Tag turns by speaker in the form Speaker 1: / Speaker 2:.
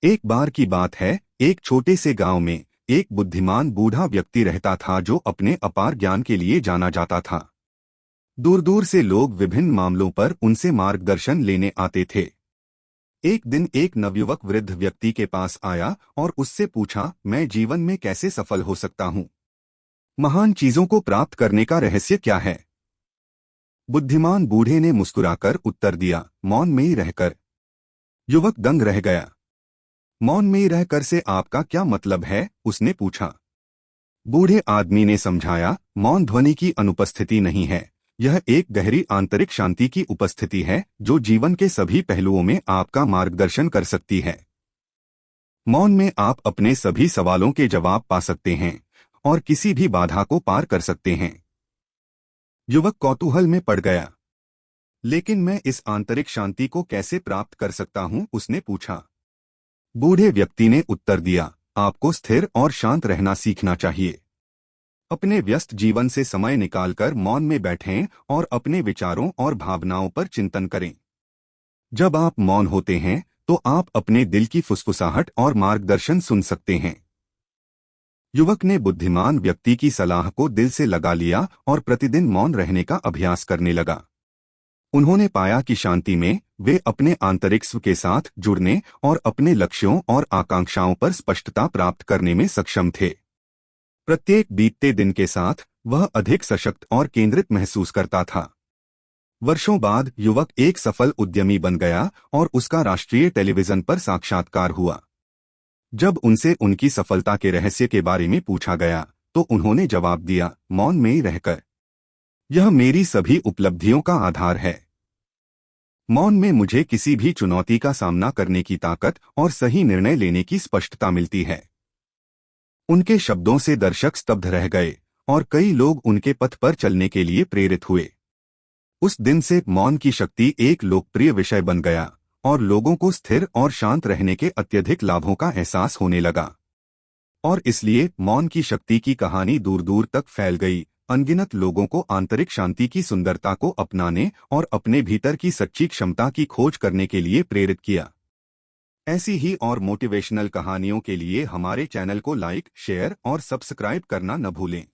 Speaker 1: एक बार की बात है, एक छोटे से गांव में एक बुद्धिमान बूढ़ा व्यक्ति रहता था जो अपने अपार ज्ञान के लिए जाना जाता था। दूर दूर से लोग विभिन्न मामलों पर उनसे मार्गदर्शन लेने आते थे। एक दिन एक नवयुवक वृद्ध व्यक्ति के पास आया और उससे पूछा, मैं जीवन में कैसे सफल हो सकता हूँ? महान चीजों को प्राप्त करने का रहस्य क्या है? बुद्धिमान बूढ़े ने मुस्कुराकर उत्तर दिया, मौन में ही रहकर। युवक दंग रह गया। मौन में ही रहकर से आपका क्या मतलब है? उसने पूछा। बूढ़े आदमी ने समझाया, मौन ध्वनि की अनुपस्थिति नहीं है, यह एक गहरी आंतरिक शांति की उपस्थिति है जो जीवन के सभी पहलुओं में आपका मार्गदर्शन कर सकती है। मौन में आप अपने सभी सवालों के जवाब पा सकते हैं और किसी भी बाधा को पार कर सकते हैं। युवक कौतूहल में पड़ गया। लेकिन मैं इस आंतरिक शांति को कैसे प्राप्त कर सकता हूँ? उसने पूछा। बूढ़े व्यक्ति ने उत्तर दिया, आपको स्थिर और शांत रहना सीखना चाहिए। अपने व्यस्त जीवन से समय निकालकर मौन में बैठें और अपने विचारों और भावनाओं पर चिंतन करें। जब आप मौन होते हैं तो आप अपने दिल की फुसफुसाहट और मार्गदर्शन सुन सकते हैं। युवक ने बुद्धिमान व्यक्ति की सलाह को दिल से लगा लिया और प्रतिदिन मौन रहने का अभ्यास करने लगा। उन्होंने पाया कि शांति में वे अपने आंतरिक स्व के साथ जुड़ने और अपने लक्ष्यों और आकांक्षाओं पर स्पष्टता प्राप्त करने में सक्षम थे। प्रत्येक बीतते दिन के साथ वह अधिक सशक्त और केंद्रित महसूस करता था। वर्षों बाद युवक एक सफल उद्यमी बन गया और उसका राष्ट्रीय टेलीविजन पर साक्षात्कार हुआ। जब उनसे उनकी सफलता के रहस्य के बारे में पूछा गया तो उन्होंने जवाब दिया, मौन में ही रहकर। यह मेरी सभी उपलब्धियों का आधार है। मौन में मुझे किसी भी चुनौती का सामना करने की ताकत और सही निर्णय लेने की स्पष्टता मिलती है। उनके शब्दों से दर्शक स्तब्ध रह गए और कई लोग उनके पथ पर चलने के लिए प्रेरित हुए। उस दिन से मौन की शक्ति एक लोकप्रिय विषय बन गया और लोगों को स्थिर और शांत रहने के अत्यधिक लाभों का एहसास होने लगा। और इसलिए मौन की शक्ति की कहानी दूर दूर तक फैल गई, अनगिनत लोगों को आंतरिक शांति की सुंदरता को अपनाने और अपने भीतर की सच्ची क्षमता की खोज करने के लिए प्रेरित किया। ऐसी ही और मोटिवेशनल कहानियों के लिए हमारे चैनल को लाइक, शेयर और सब्सक्राइब करना न भूलें।